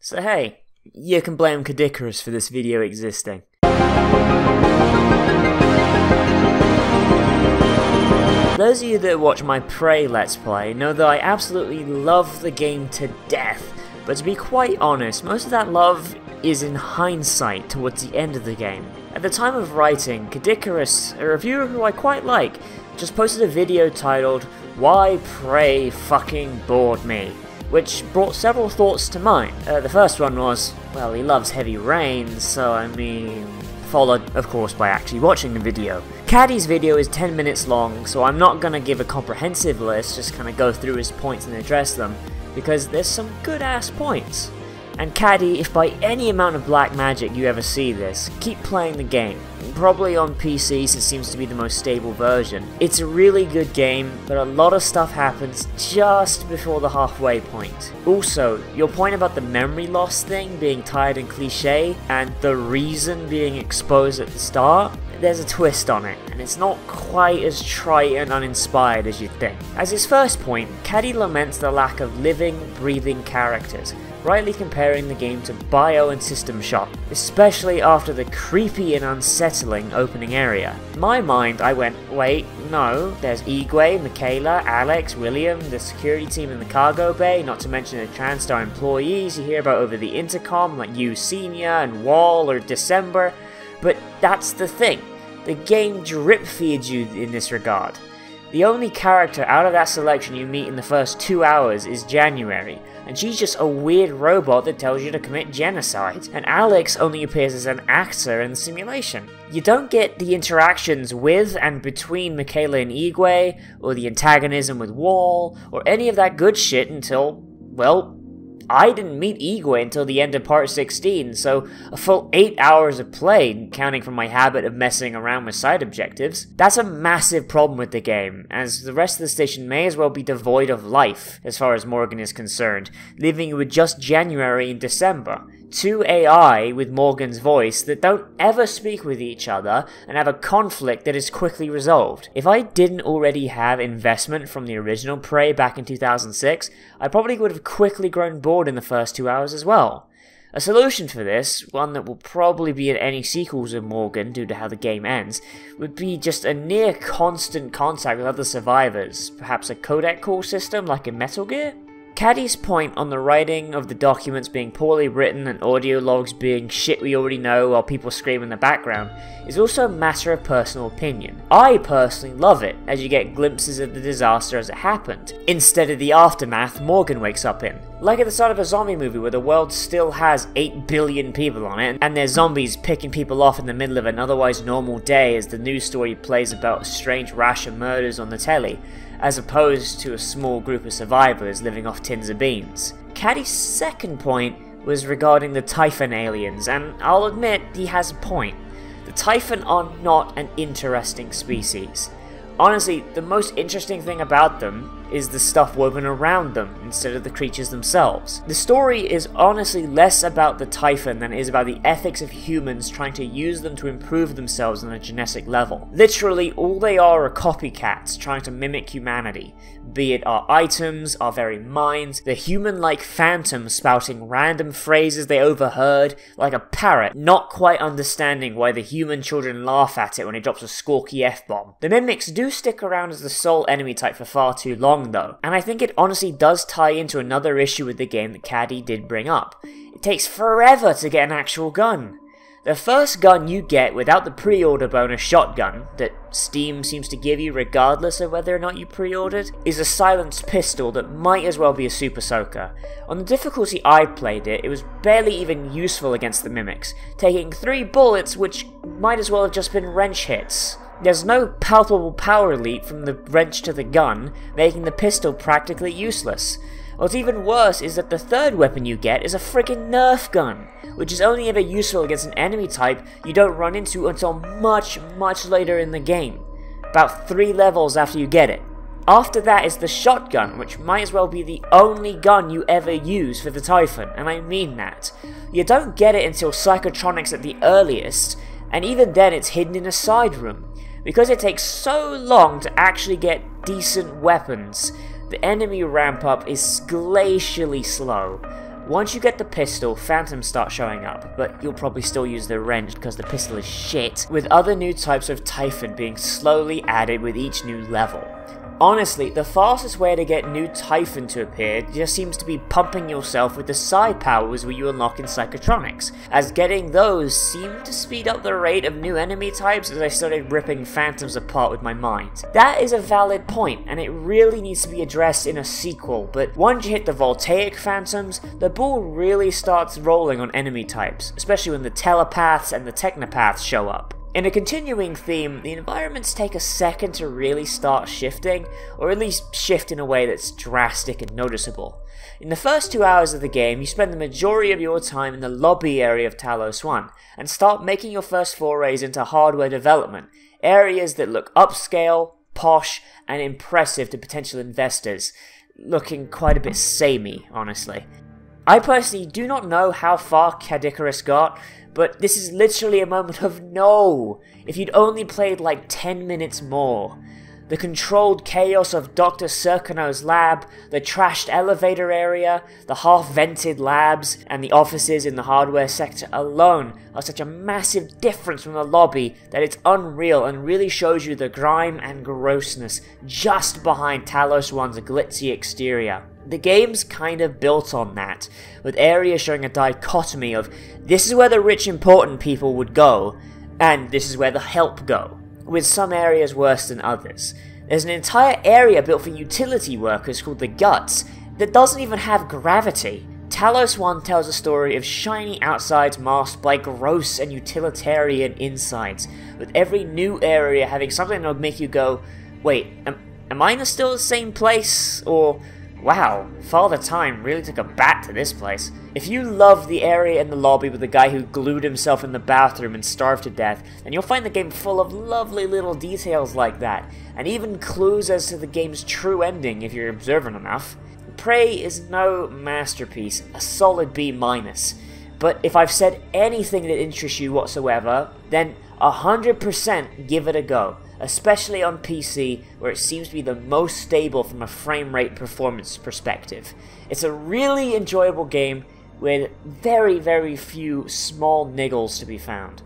So hey, you can blame Caddicarus for this video existing. Those of you that watch my Prey Let's Play know that I absolutely love the game to death, but to be quite honest, most of that love is in hindsight towards the end of the game. At the time of writing, Caddicarus, a reviewer who I quite like, just posted a video titled, "Why Prey Fucking Bored Me?" which brought several thoughts to mind. The first one was, well, he loves heavy rain, so I mean... followed, of course, by actually watching the video. Caddy's video is 10 minutes long, so I'm not gonna give a comprehensive list, just kinda go through his points and address them, because there's some good ass points. And Caddy, if by any amount of black magic you ever see this, keep playing the game. Probably on PCs, it seems to be the most stable version. It's a really good game, but a lot of stuff happens just before the halfway point. Also, your point about the memory loss thing being tired and cliche, and the reason being exposed at the start, there's a twist on it, and it's not quite as trite and uninspired as you'd think. As his first point, Caddy laments the lack of living, breathing characters, rightly comparing the game to Bio and System Shock, especially after the creepy and unsettling opening area. In my mind, I went, wait, no, there's Igwe, Michaela, Alex, William, the security team in the cargo bay, not to mention the TranStar employees you hear about over the intercom like you Senior and Wall or December, but that's the thing, the game drip feeds you in this regard. The only character out of that selection you meet in the first 2 hours is January, and she's just a weird robot that tells you to commit genocide, and Alex only appears as an actor in the simulation. You don't get the interactions with and between Michaela and Igwe, or the antagonism with Wall, or any of that good shit until, well, I didn't meet Igwe until the end of part 16, so a full 8 hours of play, counting from my habit of messing around with side objectives. That's a massive problem with the game, as the rest of the station may as well be devoid of life, as far as Morgan is concerned, leaving you with just January and December. Two AI with Morgan's voice that don't ever speak with each other and have a conflict that is quickly resolved. If I didn't already have investment from the original Prey back in 2006, I probably would have quickly grown bored in the first 2 hours as well. A solution for this, one that will probably be in any sequels of Morgan due to how the game ends, would be just a near constant contact with other survivors, perhaps a codec call system like in Metal Gear? Caddy's point on the writing of the documents being poorly written and audio logs being shit we already know while people scream in the background is also a matter of personal opinion. I personally love it, as you get glimpses of the disaster as it happened, instead of the aftermath Morgan wakes up in. Like at the start of a zombie movie where the world still has 8 billion people on it, and there's zombies picking people off in the middle of an otherwise normal day as the news story plays about a strange rash of murders on the telly, as opposed to a small group of survivors living off tins of beans. Caddy's second point was regarding the Typhon aliens, and I'll admit he has a point. The Typhon are not an interesting species. Honestly, the most interesting thing about them is the stuff woven around them, instead of the creatures themselves. The story is honestly less about the Typhon than it is about the ethics of humans trying to use them to improve themselves on a genetic level. Literally, all they are copycats trying to mimic humanity, be it our items, our very minds, the human-like phantom spouting random phrases they overheard, like a parrot, not quite understanding why the human children laugh at it when it drops a squawky F-bomb. The mimics do stick around as the sole enemy type for far too long though, and I think it honestly does tie into another issue with the game that Caddy did bring up. It takes forever to get an actual gun. The first gun you get without the pre-order bonus shotgun, that Steam seems to give you regardless of whether or not you pre-ordered, is a silenced pistol that might as well be a super soaker. On the difficulty I played it, it was barely even useful against the mimics, taking 3 bullets which might as well have just been wrench hits. There's no palpable power leap from the wrench to the gun, making the pistol practically useless. What's even worse is that the third weapon you get is a friggin' Nerf gun, which is only ever useful against an enemy type you don't run into until much later in the game, about 3 levels after you get it. After that is the shotgun, which might as well be the only gun you ever use for the Typhon, and I mean that. You don't get it until Psychotronics at the earliest, and even then it's hidden in a side room. Because it takes so long to actually get decent weapons, the enemy ramp up is glacially slow. Once you get the pistol, phantoms start showing up, but you'll probably still use the wrench because the pistol is shit, with other new types of Typhon being slowly added with each new level. Honestly, the fastest way to get new Typhon to appear just seems to be pumping yourself with the psi powers where you unlock in Psychotronics, as getting those seemed to speed up the rate of new enemy types as I started ripping phantoms apart with my mind. That is a valid point, and it really needs to be addressed in a sequel, but once you hit the voltaic phantoms, the ball really starts rolling on enemy types, especially when the telepaths and the technopaths show up. In a continuing theme, the environments take a second to really start shifting, or at least shift in a way that's drastic and noticeable. In the first 2 hours of the game, you spend the majority of your time in the lobby area of Talos 1, and start making your first forays into hardware development, areas that look upscale, posh, and impressive to potential investors, looking quite a bit samey, honestly. I personally do not know how far Caddicarus got, but this is literally a moment of no! If you'd only played like 10 minutes more. The controlled chaos of Dr. Serkano's lab, the trashed elevator area, the half-vented labs, and the offices in the hardware sector alone are such a massive difference from the lobby that it's unreal and really shows you the grime and grossness just behind Talos 1's glitzy exterior. The game's kind of built on that, with areas showing a dichotomy of this is where the rich important people would go, and this is where the help go, with some areas worse than others. There's an entire area built for utility workers called the Guts that doesn't even have gravity. Talos 1 tells a story of shiny outsides masked by gross and utilitarian insides, with every new area having something that would make you go, wait, am I still the same place? Or, wow, Father Time really took a bat to this place. If you love the area in the lobby with the guy who glued himself in the bathroom and starved to death, then you'll find the game full of lovely little details like that, and even clues as to the game's true ending if you're observant enough. Prey is no masterpiece, a solid B-, but if I've said anything that interests you whatsoever, then 100% give it a go, especially on PC where it seems to be the most stable from a frame rate performance perspective. It's a really enjoyable game with very, very few small niggles to be found.